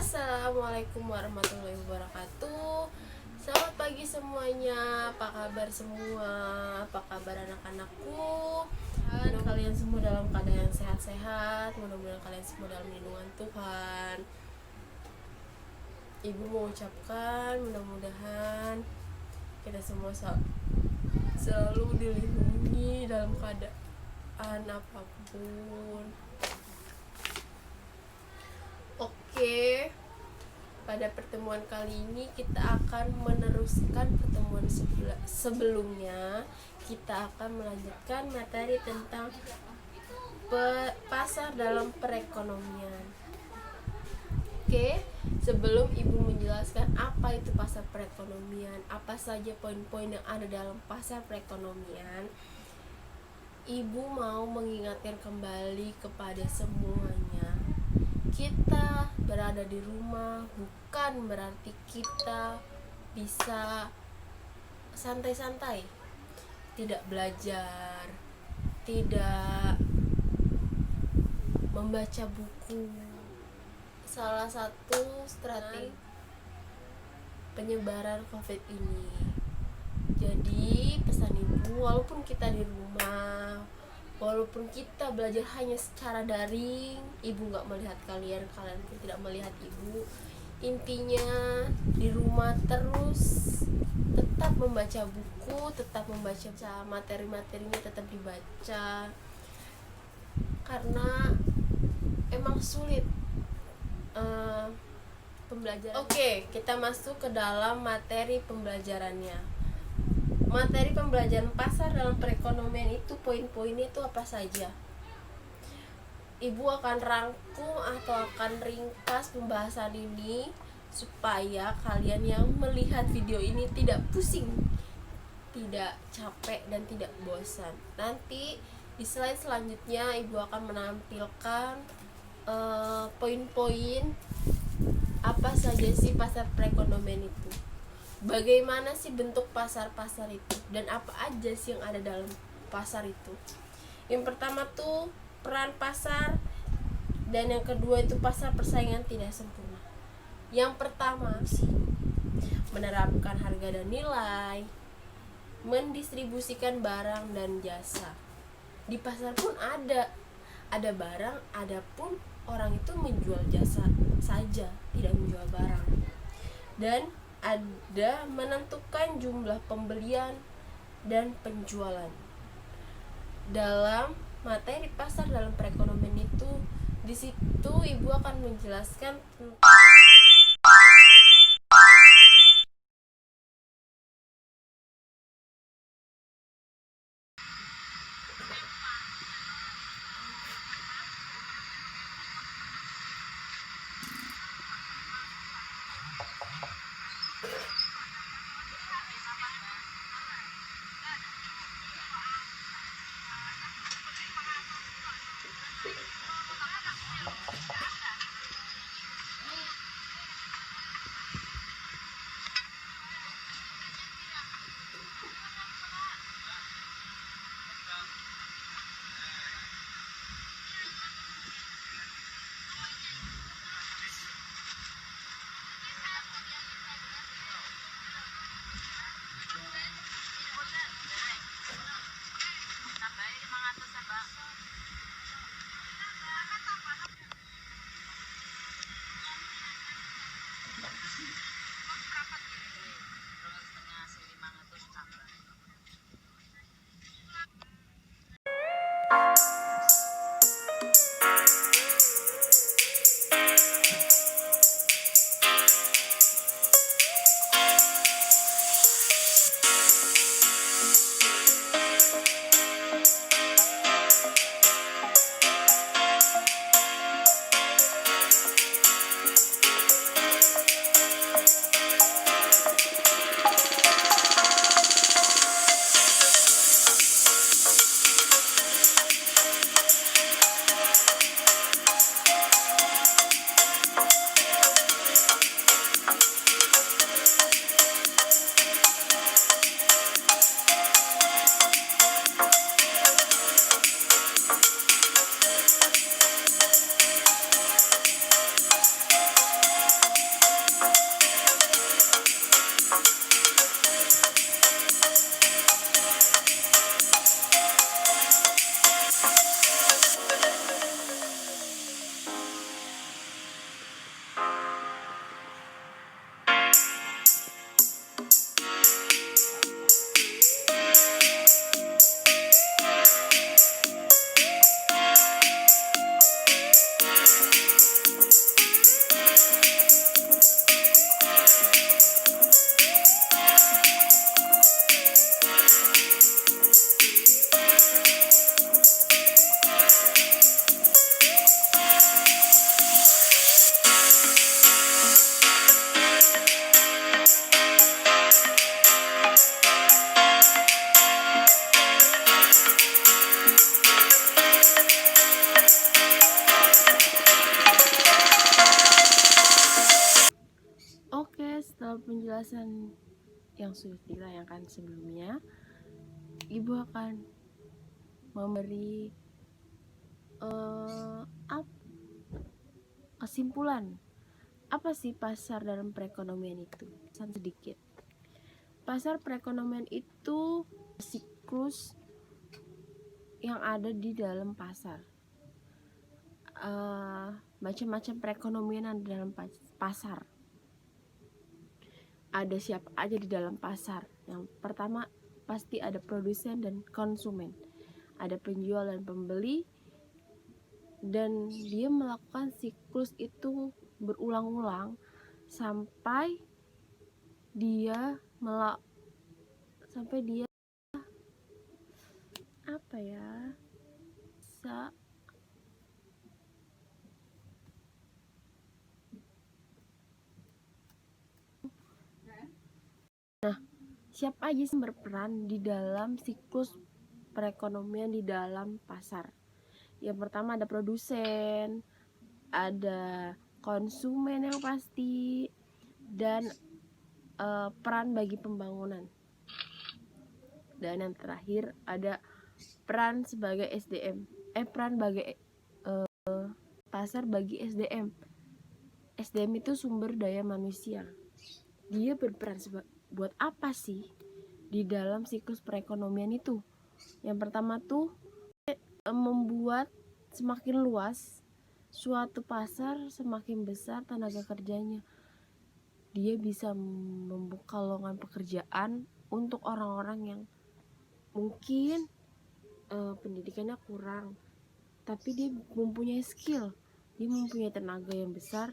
Assalamualaikum warahmatullahi wabarakatuh. Selamat pagi semuanya. Apa kabar semua? Apa kabar anak-anakku? Kalian semua dalam keadaan sehat-sehat. Mudah-mudahan kalian semua dalam lindungan Tuhan. Ibu mau ucapkan mudah-mudahan kita semua selalu dilindungi dalam keadaan apapun. Oke, pada pertemuan kali ini kita akan meneruskan pertemuan sebelumnya. Kita akan melanjutkan materi tentang pasar dalam perekonomian. Oke, sebelum Ibu menjelaskan apa itu pasar perekonomian, apa saja poin-poin yang ada dalam pasar perekonomian, Ibu mau mengingatkan kembali kepada semuanya. Kita berada di rumah bukan berarti kita bisa santai-santai, tidak belajar, tidak membaca buku. Salah satu strategi penyebaran COVID ini. Jadi pesan Ibu, walaupun kita di rumah, walaupun kita belajar hanya secara daring, Ibu gak melihat kalian pun tidak melihat Ibu. Intinya di rumah terus tetap membaca buku, tetap membaca materi-materinya, tetap dibaca. Karena emang sulit pembelajaran. Oke, kita masuk ke dalam materi pembelajarannya. Materi pembelajaran pasar dalam perekonomian itu poin-poinnya itu apa saja? Ibu akan rangkum atau akan ringkas pembahasan ini supaya kalian yang melihat video ini tidak pusing, tidak capek dan tidak bosan. Nanti di slide selanjutnya Ibu akan menampilkan poin-poin apa saja sih pasar perekonomian itu. Bagaimana sih bentuk pasar-pasar itu dan apa aja sih yang ada dalam pasar itu. Yang pertama tuh peran pasar, dan yang kedua itu pasar persaingan tidak sempurna. Yang pertama sih menerapkan harga dan nilai, mendistribusikan barang dan jasa. Di pasar pun ada barang, ada pun orang itu menjual jasa saja, tidak menjual barang. Dan ada menentukan jumlah pembelian dan penjualan. Dalam materi pasar dalam perekonomian itu, di situ Ibu akan menjelaskan penjelasan yang sudah ditayangkan sebelumnya, Ibu akan memberi kesimpulan apa sih pasar dalam perekonomian itu. Sedikit, pasar perekonomian itu siklus yang ada di dalam pasar. Macam-macam perekonomian ada dalam pasar. Ada siapa aja di dalam pasar. Yang pertama pasti ada produsen dan konsumen, ada penjual dan pembeli, dan dia melakukan siklus itu berulang-ulang sampai dia bisa siapa aja yang berperan di dalam siklus perekonomian di dalam pasar. Yang pertama ada produsen, ada konsumen yang pasti, dan peran bagi pembangunan. Dan yang terakhir ada peran sebagai SDM. Peran bagi pasar bagi SDM. SDM itu sumber daya manusia. Dia berperan buat apa sih di dalam siklus perekonomian itu? Yang pertama tuh membuat semakin luas suatu pasar, semakin besar tenaga kerjanya. Dia bisa membuka lowongan pekerjaan untuk orang-orang yang mungkin pendidikannya kurang, tapi dia mempunyai skill, dia mempunyai tenaga yang besar.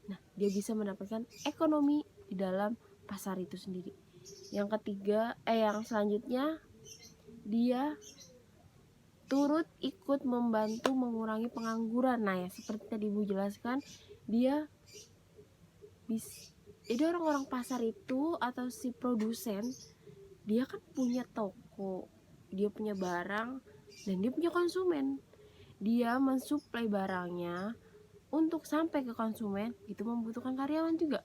Nah, dia bisa mendapatkan ekonomi di dalam pasar itu sendiri. Yang ketiga, yang selanjutnya, dia turut ikut membantu mengurangi pengangguran. Nah, ya seperti tadi Ibu jelaskan, dia bisa. Jadi orang-orang pasar itu atau si produsen, dia kan punya toko, dia punya barang, dan dia punya konsumen. Dia mensuplai barangnya untuk sampai ke konsumen, itu membutuhkan karyawan juga.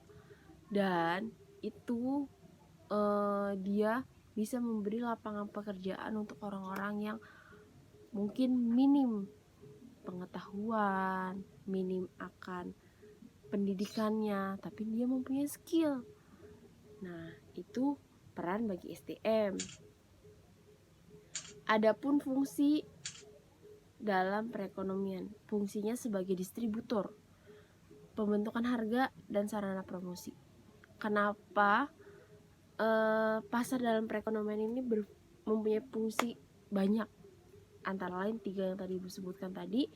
Dan itu dia bisa memberi lapangan pekerjaan untuk orang-orang yang mungkin minim pengetahuan, minim akan pendidikannya, tapi dia mempunyai skill. Nah, itu peran bagi SDM. Adapun fungsi dalam perekonomian, fungsinya sebagai distributor, pembentukan harga dan sarana promosi. Kenapa pasar dalam perekonomian ini mempunyai fungsi banyak? Antara lain 3 yang tadi Ibu sebutkan tadi,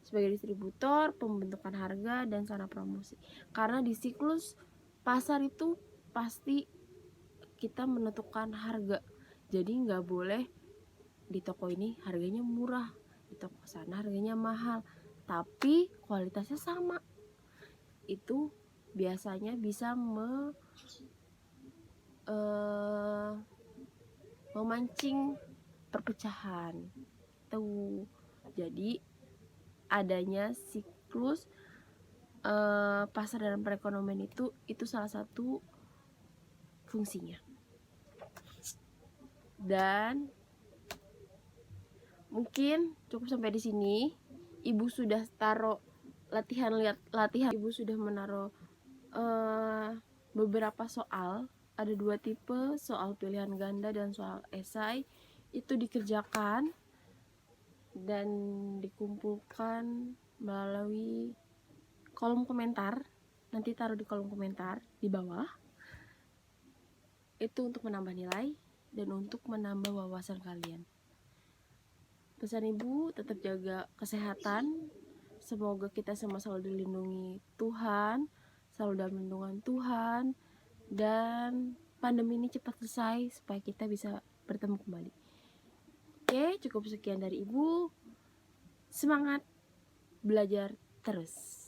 sebagai distributor, pembentukan harga, dan sarana promosi. Karena di siklus pasar itu pasti kita menentukan harga. Jadi nggak boleh di toko ini harganya murah, di toko sana harganya mahal, tapi kualitasnya sama. Itu biasanya bisa memancing perpecahan. Jadi adanya siklus pasar dalam perekonomian itu salah satu fungsinya. Dan mungkin cukup sampai di sini. Ibu sudah taruh latihan, Ibu sudah menaruh beberapa soal. Ada 2 tipe, soal pilihan ganda dan soal esai. Itu dikerjakan dan dikumpulkan melalui kolom komentar. Nanti taruh di kolom komentar di bawah. Itu untuk menambah nilai dan untuk menambah wawasan kalian. Pesan Ibu, tetap jaga kesehatan. Semoga kita semua selalu dilindungi Tuhan, selalu dalam lindungan Tuhan, dan pandemi ini cepat selesai supaya kita bisa bertemu kembali. Oke, cukup sekian dari Ibu. Semangat belajar terus.